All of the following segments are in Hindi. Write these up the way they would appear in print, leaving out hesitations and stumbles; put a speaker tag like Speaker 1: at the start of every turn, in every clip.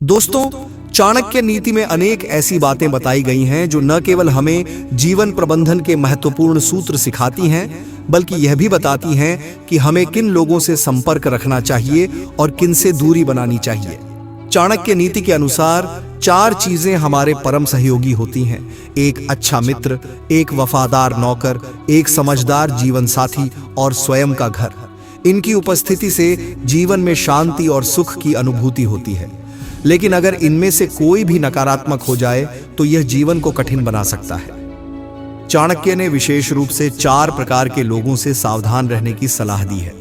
Speaker 1: दोस्तों, चाणक्य नीति में अनेक ऐसी बातें बताई गई हैं जो न केवल हमें जीवन प्रबंधन के महत्वपूर्ण सूत्र सिखाती हैं, बल्कि यह भी बताती हैं कि हमें किन लोगों से संपर्क रखना चाहिए और किन से दूरी बनानी चाहिए। चाणक्य नीति के अनुसार 4 चीजें हमारे परम सहयोगी होती हैं: एक अच्छा मित्र, एक वफादार नौकर, एक समझदार जीवन साथी और स्वयं का घर। इनकी उपस्थिति से जीवन में शांति और सुख की अनुभूति होती है, लेकिन अगर इनमें से कोई भी नकारात्मक हो जाए तो यह जीवन को कठिन बना सकता है। चाणक्य ने विशेष रूप से 4 प्रकार के लोगों से सावधान रहने की सलाह दी है: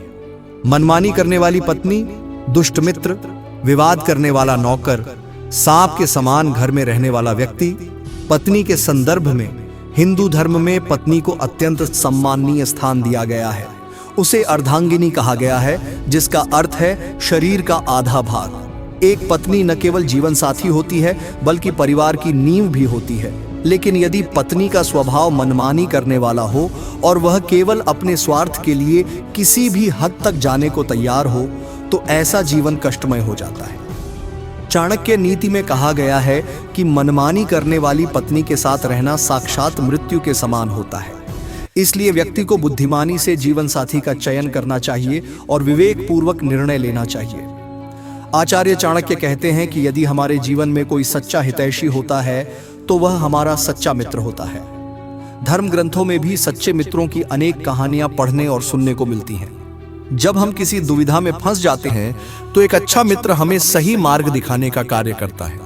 Speaker 1: मनमानी करने वाली पत्नी, दुष्ट मित्र, विवाद करने वाला नौकर, सांप के समान घर में रहने वाला व्यक्ति। पत्नी के संदर्भ में हिंदू धर्म में पत्नी को अत्यंत सम्माननीय स्थान दिया गया है। उसे अर्धांगिनी कहा गया है, जिसका अर्थ है शरीर का आधा भाग। एक पत्नी न केवल जीवन साथी होती है बल्कि परिवार की नींव भी होती है। लेकिन यदि पत्नी का स्वभाव मनमानी करने वाला हो और वह केवल अपने स्वार्थ के लिए किसी भी हद तक जाने को तैयार हो, तो ऐसा जीवन कष्टमय हो जाता है। चाणक्य नीति में कहा गया है कि मनमानी करने वाली पत्नी के साथ रहना साक्षात मृत्यु के समान होता है। इसलिए व्यक्ति को बुद्धिमानी से जीवन साथी का चयन करना चाहिए और विवेकपूर्वक निर्णय लेना चाहिए। आचार्य चाणक्य कहते हैं कि यदि हमारे जीवन में कोई सच्चा हितैषी होता है तो वह हमारा सच्चा मित्र होता है। धर्म ग्रंथों में भी सच्चे मित्रों की अनेक कहानियां पढ़ने और सुनने को मिलती हैं। जब हम किसी दुविधा में फंस जाते हैं तो एक अच्छा मित्र हमें सही मार्ग दिखाने का कार्य करता है।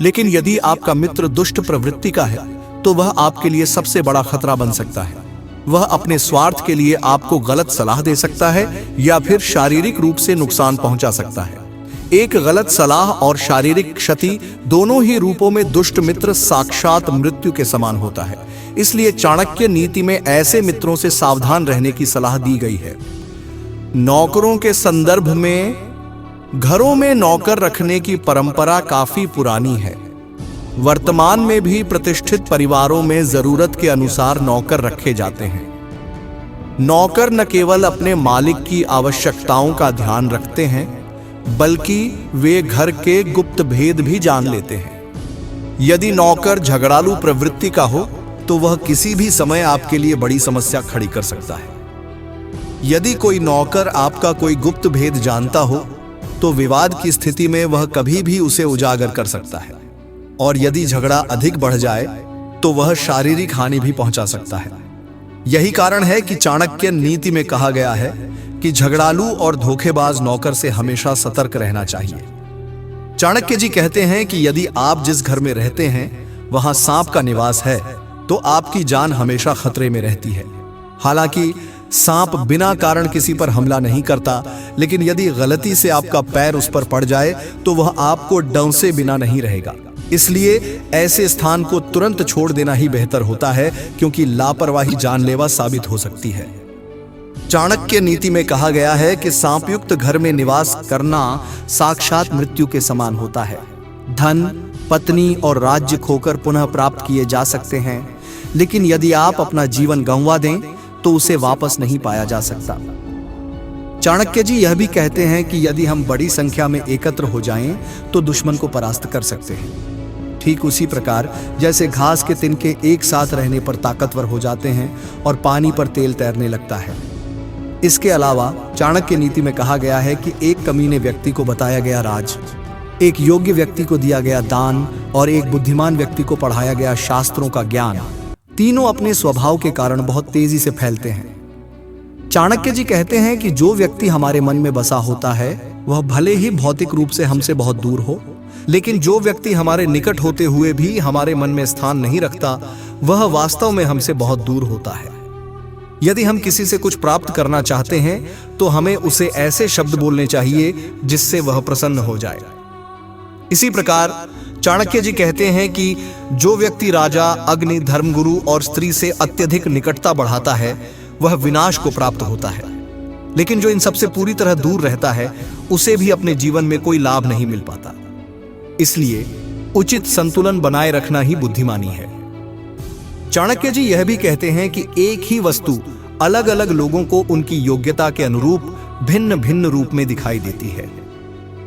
Speaker 1: लेकिन यदि आपका मित्र दुष्ट प्रवृत्ति का है तो वह आपके लिए सबसे बड़ा खतरा बन सकता है। वह अपने स्वार्थ के लिए आपको गलत सलाह दे सकता है या फिर शारीरिक रूप से नुकसान पहुंचा सकता है। एक गलत सलाह और शारीरिक क्षति, दोनों ही रूपों में दुष्ट मित्र साक्षात मृत्यु के समान होता है। इसलिए चाणक्य नीति में ऐसे मित्रों से सावधान रहने की सलाह दी गई है। नौकरों के संदर्भ में घरों में नौकर रखने की परंपरा काफी पुरानी है। वर्तमान में भी प्रतिष्ठित परिवारों में जरूरत के अनुसार नौकर रखे जाते हैं। नौकर न केवल अपने मालिक की आवश्यकताओं का ध्यान रखते हैं, बल्कि वे घर के गुप्त भेद भी जान लेते हैं। यदि नौकर झगड़ालू प्रवृत्ति का हो तो वह किसी भी समय आपके लिए बड़ी समस्या खड़ी कर सकता है। यदि कोई नौकर आपका कोई गुप्त भेद जानता हो तो विवाद की स्थिति में वह कभी भी उसे उजागर कर सकता है, और यदि झगड़ा अधिक बढ़ जाए तो वह शारीरिक हानि भी पहुंचा सकता है। यही कारण है कि चाणक्य नीति में कहा गया है कि झगड़ालू और धोखेबाज नौकर से हमेशा सतर्क रहना चाहिए। चाणक्य जी कहते हैं कि यदि आप जिस घर में रहते हैं वहां सांप का निवास है तो आपकी जान हमेशा खतरे में रहती है। हालांकि सांप बिना कारण किसी पर हमला नहीं करता, लेकिन यदि गलती से आपका पैर उस पर पड़ जाए तो वह आपको डंसे बिना नहीं रहेगा। इसलिए ऐसे स्थान को तुरंत छोड़ देना ही बेहतर होता है, क्योंकि लापरवाही जानलेवा साबित हो सकती है। चाणक्य नीति में कहा गया है कि सांपयुक्त घर में निवास करना साक्षात मृत्यु के समान होता है। धन, पत्नी और राज्य खोकर पुनः प्राप्त किए जा सकते हैं, लेकिन यदि आप अपना जीवन गंवा दें तो उसे वापस नहीं पाया जा सकता। चाणक्य जी यह भी कहते हैं कि यदि हम बड़ी संख्या में एकत्र हो जाएं तो दुश्मन को परास्त कर सकते हैं। ठीक उसी प्रकार जैसे घास के तिनके एक साथ रहने पर ताकतवर हो जाते हैं और पानी पर तेल तैरने लगता है। इसके अलावा चाणक्य नीति में कहा गया है कि एक कमीने व्यक्ति को बताया गया राज, एक योग्य व्यक्ति को दिया गया दान और एक बुद्धिमान व्यक्ति को पढ़ाया गया शास्त्रों का ज्ञान, तीनों अपने स्वभाव के कारण बहुत तेजी से फैलते हैं। चाणक्य जी कहते हैं कि जो व्यक्ति हमारे मन में बसा होता है वह भले ही भौतिक रूप से हमसे बहुत दूर हो, लेकिन जो व्यक्ति हमारे निकट होते हुए भी हमारे मन में स्थान नहीं रखता वह वास्तव में हमसे बहुत दूर होता है। यदि हम किसी से कुछ प्राप्त करना चाहते हैं तो हमें उसे ऐसे शब्द बोलने चाहिए जिससे वह प्रसन्न हो जाए। इसी प्रकार चाणक्य जी कहते हैं कि जो व्यक्ति राजा, अग्नि, धर्मगुरु और स्त्री से अत्यधिक निकटता बढ़ाता है वह विनाश को प्राप्त होता है, लेकिन जो इन सबसे पूरी तरह दूर रहता है उसे भी अपने जीवन में कोई लाभ नहीं मिल पाता। इसलिए उचित संतुलन बनाए रखना ही बुद्धिमानी है। चाणक्य जी यह भी कहते हैं कि एक ही वस्तु अलग अलग लोगों को उनकी योग्यता के अनुरूप भिन्न भिन्न रूप में दिखाई देती है।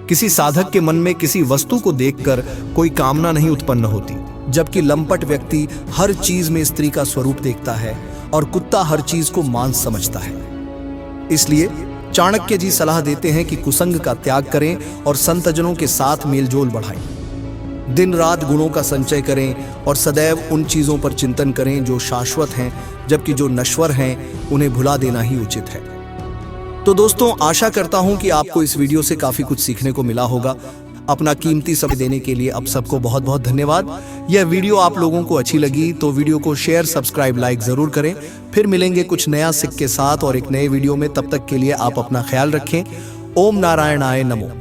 Speaker 1: किसी साधक के मन में किसी वस्तु को देखकर कोई कामना नहीं उत्पन्न होती, जबकि लंपट व्यक्ति हर चीज में स्त्री का स्वरूप देखता है और कुत्ता हर चीज को मांस समझता है। इसलिए चाणक्य जी सलाह देते हैं कि कुसंग का त्याग करें और संतजनों के साथ मेलजोल बढ़ाएं। दिन रात गुणों का संचय करें और सदैव उन चीजों पर चिंतन करें जो शाश्वत हैं, जबकि जो नश्वर हैं उन्हें भुला देना ही उचित है। तो दोस्तों, आशा करता हूं कि आपको इस वीडियो से काफी कुछ सीखने को मिला होगा। अपना कीमती समय देने के लिए आप सबको बहुत बहुत धन्यवाद। यह वीडियो आप लोगों को अच्छी लगी तो वीडियो को शेयर, सब्सक्राइब, लाइक जरूर करें। फिर मिलेंगे कुछ नया सिक्के के साथ और एक नए वीडियो में। तब तक के लिए आप अपना ख्याल रखें। ओम नारायणाय नमो।